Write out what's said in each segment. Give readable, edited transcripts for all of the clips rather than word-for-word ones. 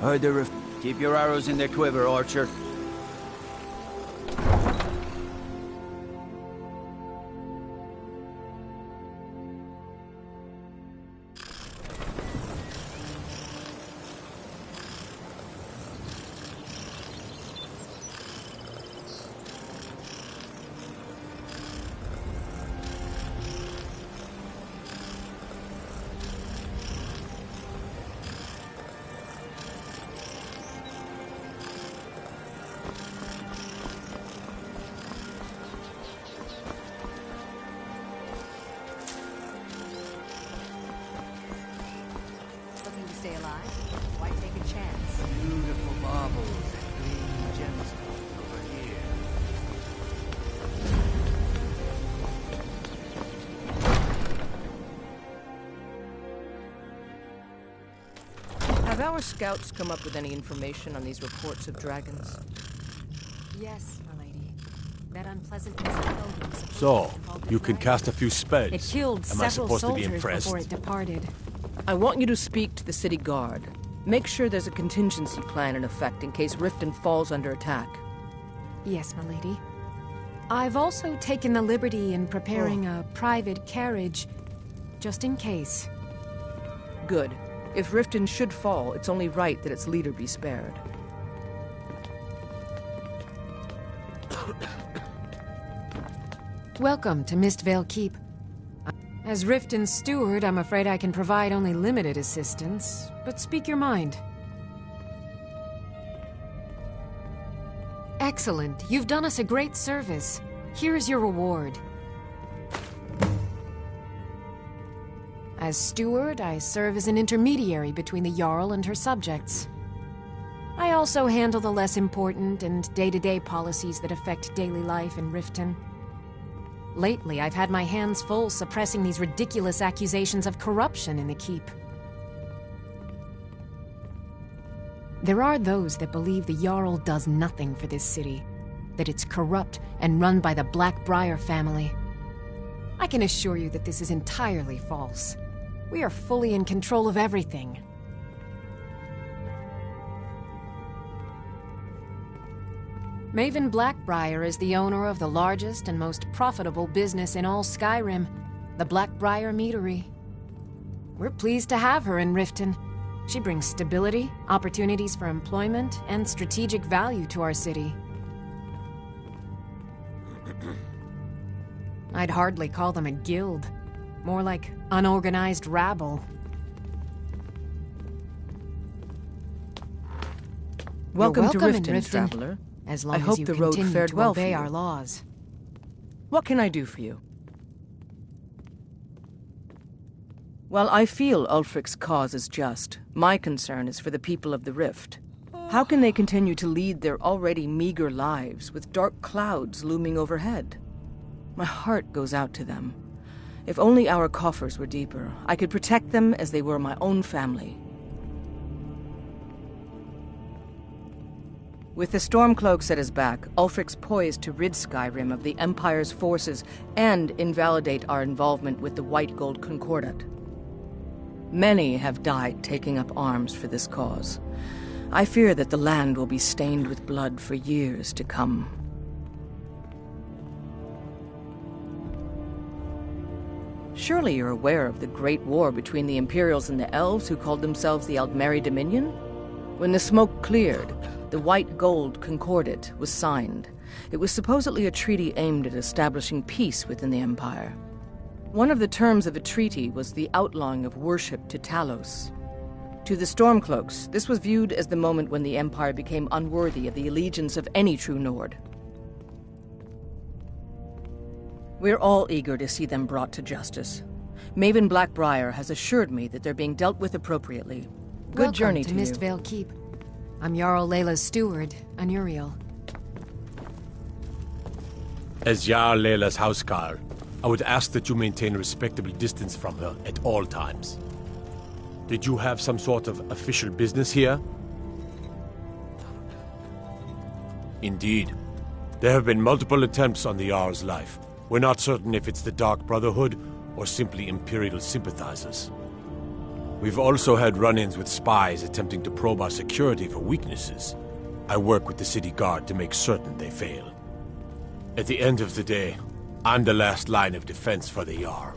Heard the rift. Keep your arrows in their quiver, Archer. Stay alive? Why take a chance? Beautiful marbles and gleaming gemstones over here. Have our scouts come up with any information on these reports of dragons? Yes, my lady. That unpleasant odor. So, you can cast a few spells. It killed Am I several supposed to be soldiers impressed? before it departed. I want you to speak to the city guard. Make sure there's a contingency plan in effect in case Riften falls under attack. Yes, my lady. I've also taken the liberty in preparing a private carriage, just in case. Good. If Riften should fall, it's only right that its leader be spared. Welcome to Mistvale Keep. As Riften's steward, I'm afraid I can provide only limited assistance, but speak your mind. Excellent. You've done us a great service. Here is your reward. As steward, I serve as an intermediary between the Jarl and her subjects. I also handle the less important and day-to-day policies that affect daily life in Riften. Lately, I've had my hands full suppressing these ridiculous accusations of corruption in the keep. There are those that believe the Jarl does nothing for this city, that it's corrupt and run by the Blackbriar family. I can assure you that this is entirely false. We are fully in control of everything. Maven Blackbriar is the owner of the largest and most profitable business in all Skyrim, the Blackbriar Meadery. We're pleased to have her in Riften. She brings stability, opportunities for employment, and strategic value to our city. I'd hardly call them a guild. More like unorganized rabble. Welcome to in Riften, traveler. As long I hope as you the road continue fared to well for obey you. our laws. What can I do for you? While I feel Ulfric's cause is just, my concern is for the people of the Rift. How can they continue to lead their already meager lives with dark clouds looming overhead? My heart goes out to them. If only our coffers were deeper, I could protect them as they were my own family. With the Stormcloaks at his back, Ulfric's poised to rid Skyrim of the Empire's forces and invalidate our involvement with the White Gold Concordat. Many have died taking up arms for this cause. I fear that the land will be stained with blood for years to come. Surely you're aware of the Great War between the Imperials and the Elves who called themselves the Aldmeri Dominion? When the smoke cleared, the White Gold Concordat was signed. It was supposedly a treaty aimed at establishing peace within the Empire. One of the terms of the treaty was the outlawing of worship to Talos. To the Stormcloaks, this was viewed as the moment when the Empire became unworthy of the allegiance of any true Nord. We're all eager to see them brought to justice. Maven Blackbriar has assured me that they're being dealt with appropriately. Good journey to you. Welcome to Mistvale Keep. I'm Jarl Layla's steward, Anuriel. As Jarl Layla's housecarl, I would ask that you maintain a respectable distance from her at all times. Did you have some sort of official business here? Indeed. There have been multiple attempts on the Jarl's life. We're not certain if it's the Dark Brotherhood or simply Imperial sympathizers. We've also had run-ins with spies attempting to probe our security for weaknesses. I work with the city guard to make certain they fail. At the end of the day, I'm the last line of defense for the Jarl.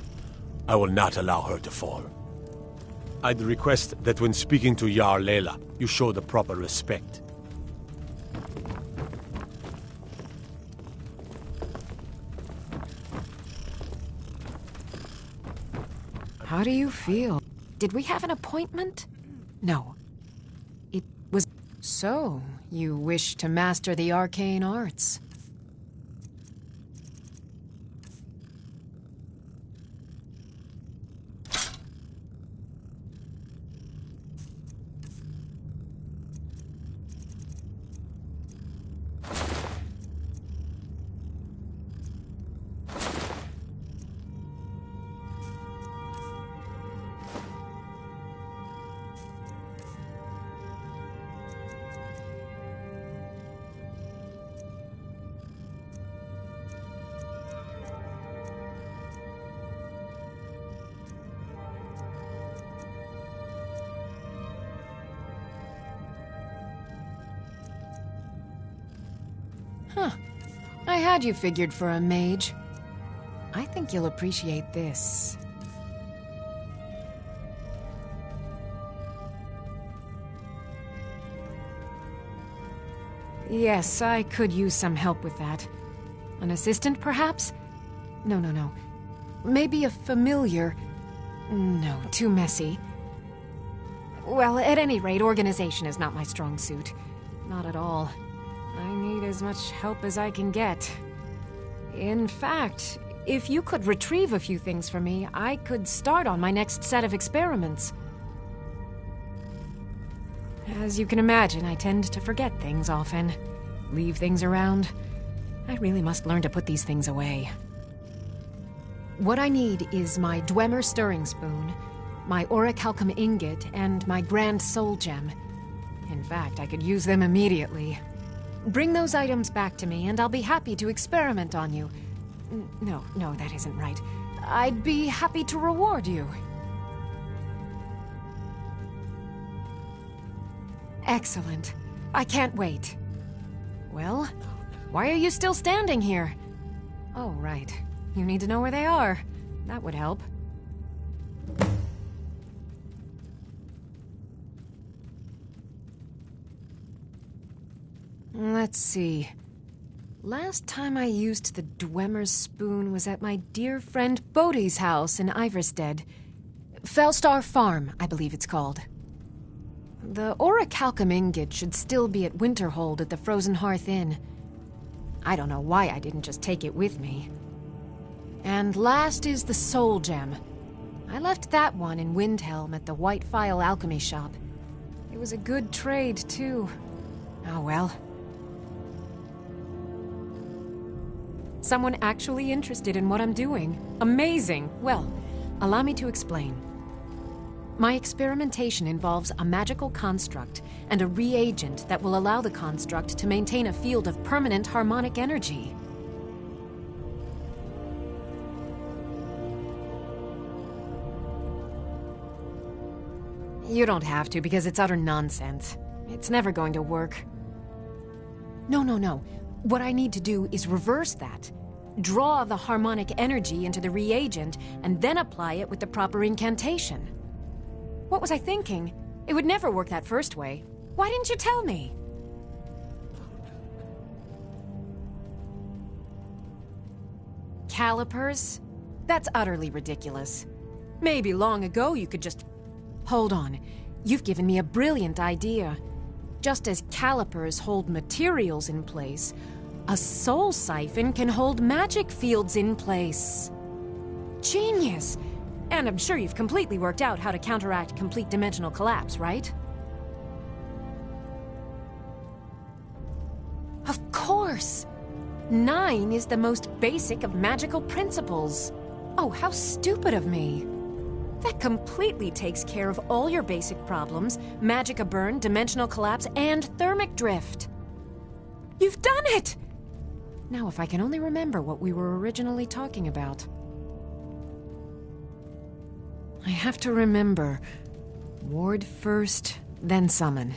I will not allow her to fall. I'd request that when speaking to Jarl Layla, you show the proper respect. How do you feel? Did we have an appointment? No. It was... So, you wish to master the arcane arts? Huh. I had you figured for a mage. I think you'll appreciate this. Yes, I could use some help with that. An assistant, perhaps? No. Maybe a familiar. No, too messy. Well, at any rate, organization is not my strong suit. Not at all. I need as much help as I can get. In fact, if you could retrieve a few things for me, I could start on my next set of experiments. As you can imagine, I tend to forget things often. Leave things around. I really must learn to put these things away. What I need is my Dwemer stirring spoon, my orichalcum ingot, and my Grand Soul Gem. In fact, I could use them immediately. Bring those items back to me, and I'll be happy to experiment on you. No, that isn't right. I'd be happy to reward you. Excellent. I can't wait. Well, why are you still standing here? Oh, right. You need to know where they are. That would help. Let's see. Last time I used the Dwemer spoon was at my dear friend Bodhi's house in Iverstead. Fellstar Farm, I believe it's called. The orichalcum ingot should still be at Winterhold at the Frozen Hearth Inn. I don't know why I didn't just take it with me. And last is the Soul Gem. I left that one in Windhelm at the White Phial Alchemy Shop. It was a good trade, too. Oh well. Someone actually interested in what I'm doing. Amazing! Well, allow me to explain. My experimentation involves a magical construct and a reagent that will allow the construct to maintain a field of permanent harmonic energy. You don't have to, because it's utter nonsense. It's never going to work. No. What I need to do is reverse that. Draw the harmonic energy into the reagent, and then apply it with the proper incantation. What was I thinking? It would never work that first way. Why didn't you tell me? Calipers? That's utterly ridiculous. Maybe long ago you could just... Hold on. You've given me a brilliant idea. Just as calipers hold materials in place, a soul siphon can hold magic fields in place. Genius! And I'm sure you've completely worked out how to counteract complete dimensional collapse, right? Of course! 9 is the most basic of magical principles. Oh, how stupid of me. That completely takes care of all your basic problems: magicka burn, dimensional collapse, and thermic drift. You've done it! Now, if I can only remember what we were originally talking about. I have to remember. Ward first, then summon.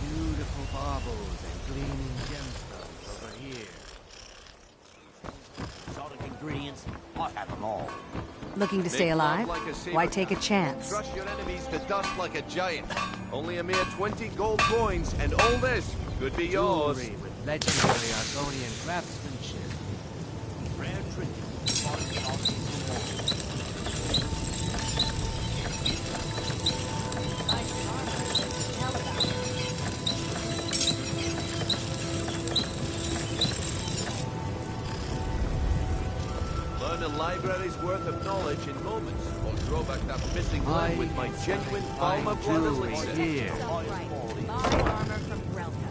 Beautiful baubles and gleaming gemstones over here. Exotic ingredients, I have them all. Looking to stay Make alive? love like a saber Why take a cat. chance? Crush your enemies to dust like a giant. Only a mere 20 gold coins, and all this could be yours. Jewelry with legendary Argonian craftsmanship. Rare trinkets, fine articles from war. Learn a library's worth of knowledge in moments, or draw back that missing limb with my genuine Falmer blood Jewelry elixir. here. Buy armor from Grelka.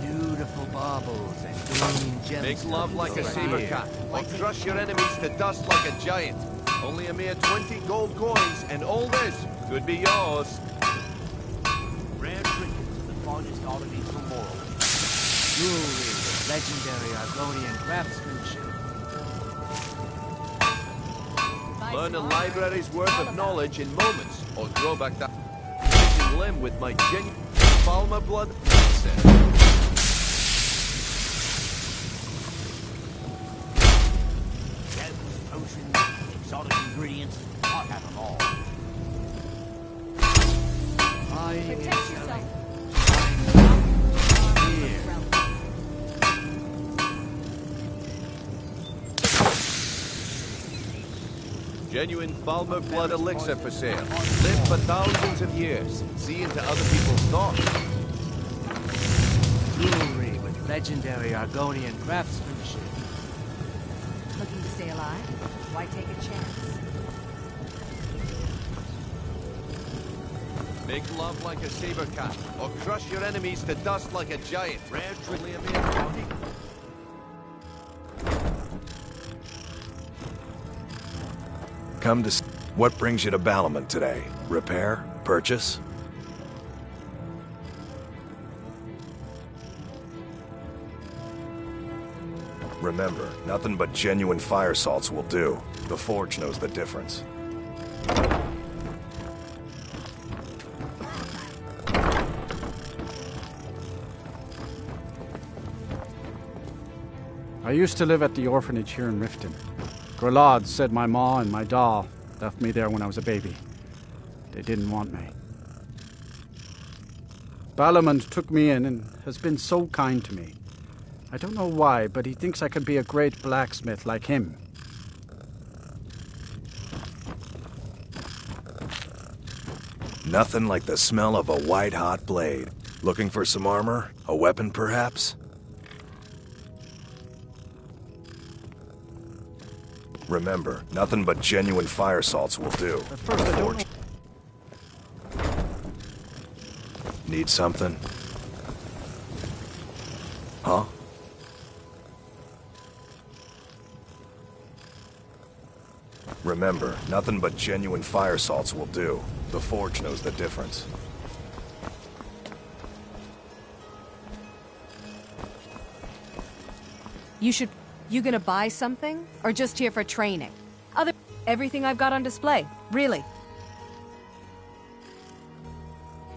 Beautiful baubles and gleaming gemstones. Make love like a over saber here. cat, or crush your enemies to dust like a giant. Only a mere 20 gold coins, and all this could be yours. Rare trinkets, the finest oddities from Morrowind. Jewelry with legendary Argonian craftsmanship. Learn a library's worth of knowledge in moments, or draw back that missing limb with my genuine Falmer blood elixir. Gems, potions, exotic ingredients, I have them all. Protect yourself. Here. Genuine Falmer blood elixir for sale. Live for thousands of years. See into other people's thoughts. Jewelry with legendary Argonian craftsmanship. Looking to stay alive? Why take a chance? Make love like a saber cat, or crush your enemies to dust like a giant. Rare only a mere 20. Come to... What brings you to Balamon today? Repair? Purchase? Remember, nothing but genuine fire salts will do. The Forge knows the difference. I used to live at the orphanage here in Riften. Grelad said my ma and my doll left me there when I was a baby. They didn't want me. Balamond took me in and has been so kind to me. I don't know why, but he thinks I could be a great blacksmith like him. Nothing like the smell of a white-hot blade. Looking for some armor? A weapon, perhaps? Remember, nothing but genuine fire salts will do. At first, I don't know. Need something? Huh? Remember, nothing but genuine fire salts will do. The Forge knows the difference. You gonna buy something? Or just here for training? Everything I've got on display. Really.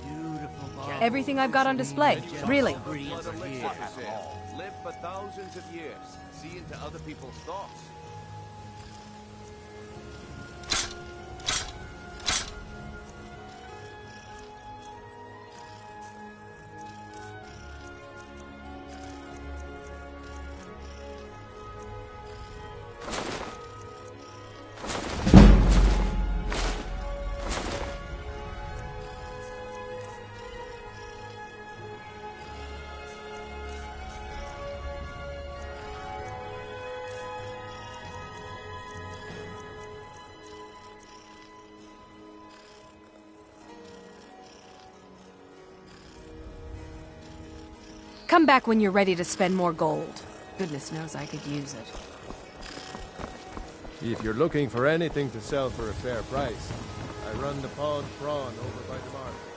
Beautiful baubles. Everything I've got on display. Really. Blood elixir for sale. Live for thousands of years. See into other people's thoughts. Come back when you're ready to spend more gold. Goodness knows I could use it. If you're looking for anything to sell for a fair price, I run the Pod Prawn over by the market.